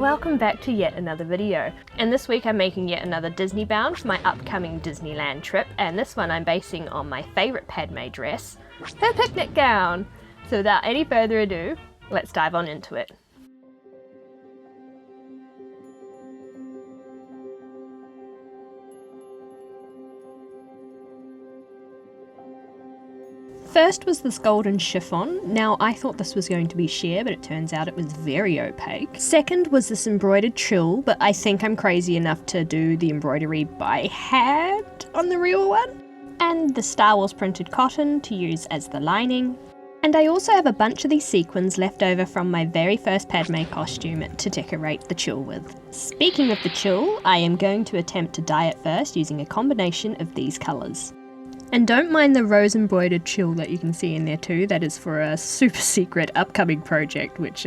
welcome back to yet another video. And this week I'm making yet another Disneybound for my upcoming Disneyland trip, and this one I'm basing on my favourite Padme dress, her picnic gown. So without any further ado, let's dive on into it. First was this golden chiffon. Now I thought this was going to be sheer, but it turns out it was very opaque. Second was this embroidered tulle, but I think I'm crazy enough to do the embroidery by hand on the real one. And the Star Wars printed cotton to use as the lining. And I also have a bunch of these sequins left over from my very first Padme costume to decorate the tulle with. Speaking of the tulle, I am going to attempt to dye it first using a combination of these colours. And don't mind the rose embroidered tulle that you can see in there too. That is for a super secret upcoming project which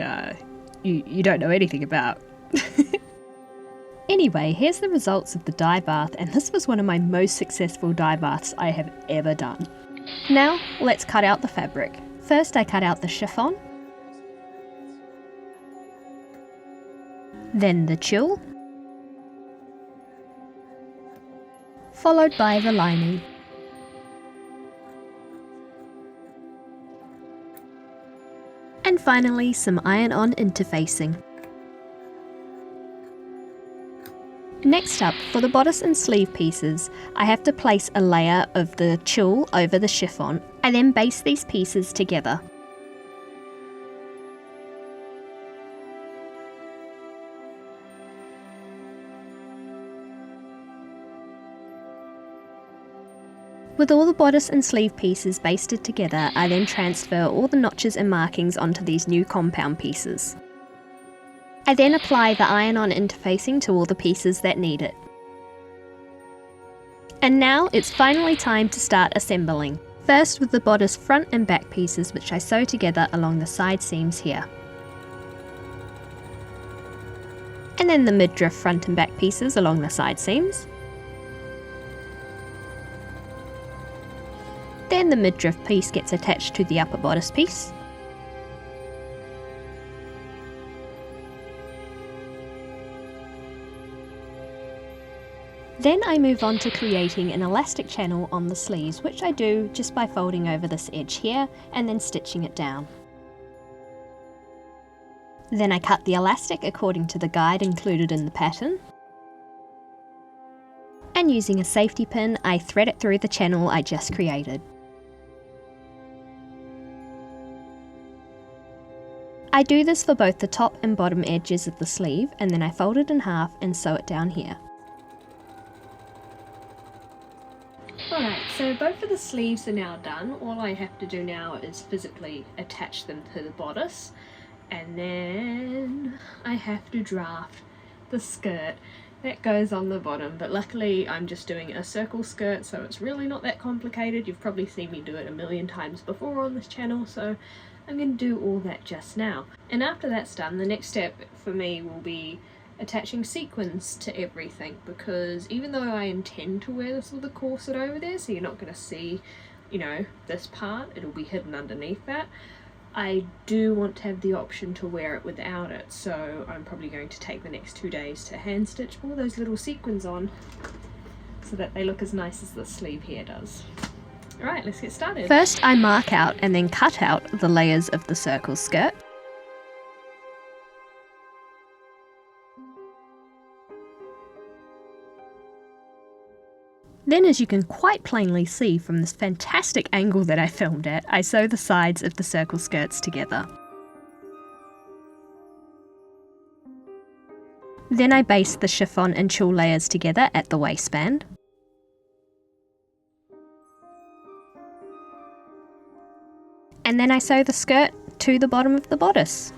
you don't know anything about. Anyway, here's the results of the dye bath, and this was one of my most successful dye baths I have ever done. Now let's cut out the fabric. First I cut out the chiffon, then the tulle, followed by the lining. And finally, some iron-on interfacing. Next up, for the bodice and sleeve pieces, I have to place a layer of the tulle over the chiffon. I then baste these pieces together. With all the bodice and sleeve pieces basted together, I then transfer all the notches and markings onto these new compound pieces. I then apply the iron-on interfacing to all the pieces that need it. And now it's finally time to start assembling. First with the bodice front and back pieces, which I sew together along the side seams here. And then the midriff front and back pieces along the side seams. Then the midriff piece gets attached to the upper bodice piece. Then I move on to creating an elastic channel on the sleeves, which I do just by folding over this edge here and then stitching it down. Then I cut the elastic according to the guide included in the pattern. And using a safety pin, I thread it through the channel I just created. I do this for both the top and bottom edges of the sleeve, and then I fold it in half and sew it down here. Alright, so both of the sleeves are now done. All I have to do now is physically attach them to the bodice, and then I have to draft the skirt that goes on the bottom, but luckily I'm just doing a circle skirt, so it's really not that complicated. You've probably seen me do it a million times before on this channel, so I'm going to do all that just now. And after that's done, the next step for me will be attaching sequins to everything, because even though I intend to wear this little corset over there, so you're not going to see, you know, this part, it'll be hidden underneath that, I do want to have the option to wear it without it, so I'm probably going to take the next 2 days to hand stitch all those little sequins on so that they look as nice as the sleeve here does. Alright, let's get started. First I mark out and then cut out the layers of the circle skirt. Then, as you can quite plainly see from this fantastic angle that I filmed at, I sew the sides of the circle skirts together. Then I baste the chiffon and tulle layers together at the waistband. And then I sew the skirt to the bottom of the bodice.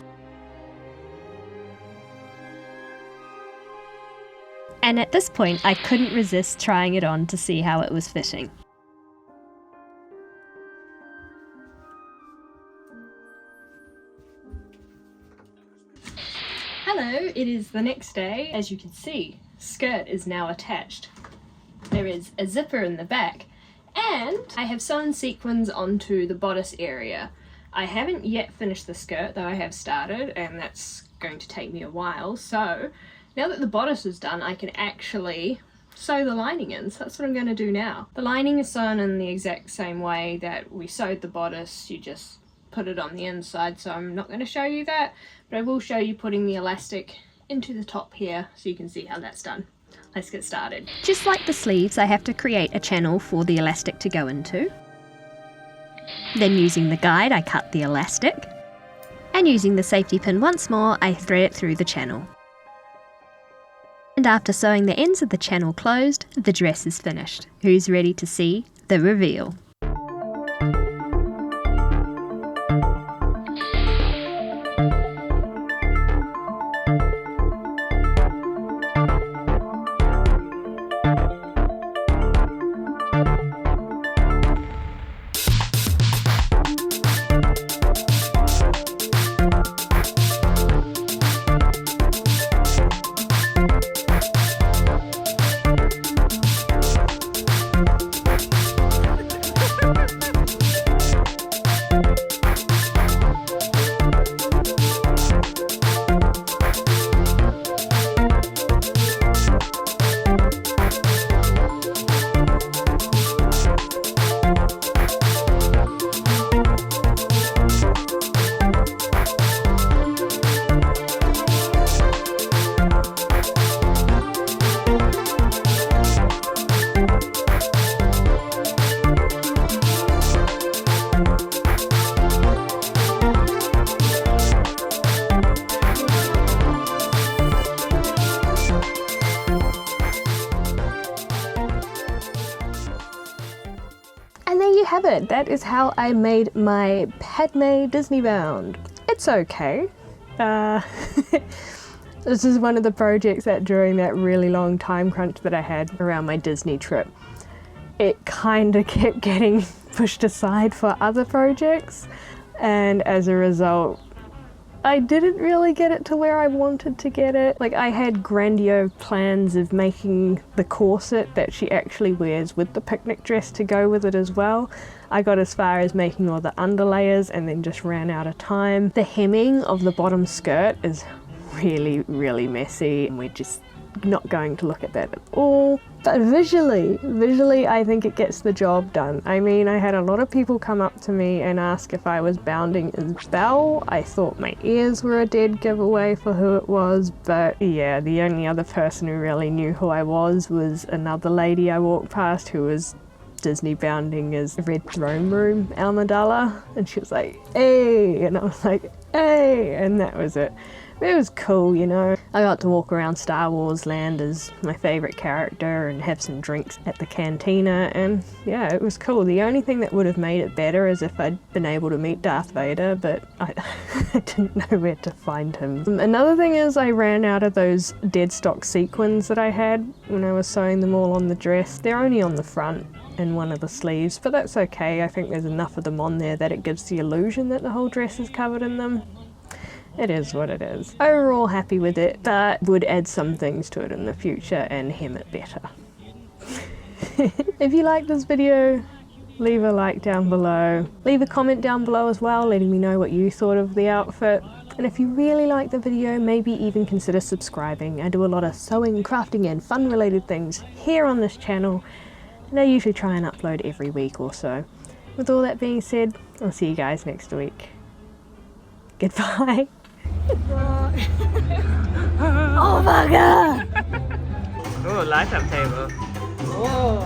And at this point, I couldn't resist trying it on to see how it was fitting. Hello, it is the next day. As you can see, skirt is now attached. There is a zipper in the back, and I have sewn sequins onto the bodice area. I haven't yet finished the skirt, though I have started, and that's going to take me a while. So now that the bodice is done, I can actually sew the lining in. So that's what I'm going to do now. The lining is sewn in the exact same way that we sewed the bodice. You just put it on the inside, so I'm not going to show you that, but I will show you putting the elastic into the top here so you can see how that's done. Let's get started. Just like the sleeves, I have to create a channel for the elastic to go into. Then using the guide, I cut the elastic, and using the safety pin once more, I thread it through the channel. And after sewing the ends of the channel closed, the dress is finished. Who's ready to see the reveal? And there you have it. That is how I made my Padme Disneybound. It's okay. This is one of the projects that during that really long time crunch that I had around my Disney trip, it kind of kept getting pushed aside for other projects, and as a result I didn't really get it to where I wanted to get it. Like, I had grandiose plans of making the corset that she actually wears with the picnic dress to go with it as well. I got as far as making all the underlayers and then just ran out of time. The hemming of the bottom skirt is really messy, and we're just not going to look at that at all. But visually I think it gets the job done. I mean, I had a lot of people come up to me and ask if I was bounding as Belle. I thought my ears were a dead giveaway for who it was, but yeah, the only other person who really knew who I was another lady I walked past who was Disney bounding as Red Throne Room Amidala, and she was like, "Hey," and I was like, "Hey," and that was it. It was cool, you know. I got to walk around Star Wars Land as my favourite character and have some drinks at the cantina, and yeah, it was cool. The only thing that would have made it better is if I'd been able to meet Darth Vader, but I didn't know where to find him. Another thing is I ran out of those dead stock sequins that I had when I was sewing them all on the dress. They're only on the front and one of the sleeves, but that's okay. I think there's enough of them on there that it gives the illusion that the whole dress is covered in them. It is what it is. Overall happy with it, but would add some things to it in the future and hem it better. If you like this video, leave a like down below. Leave a comment down below as well, letting me know what you thought of the outfit. And if you really like the video, maybe even consider subscribing. I do a lot of sewing, crafting and fun related things here on this channel, and I usually try and upload every week or so. With all that being said, I'll see you guys next week. Goodbye. Oh my god! Oh, light up table. Whoa.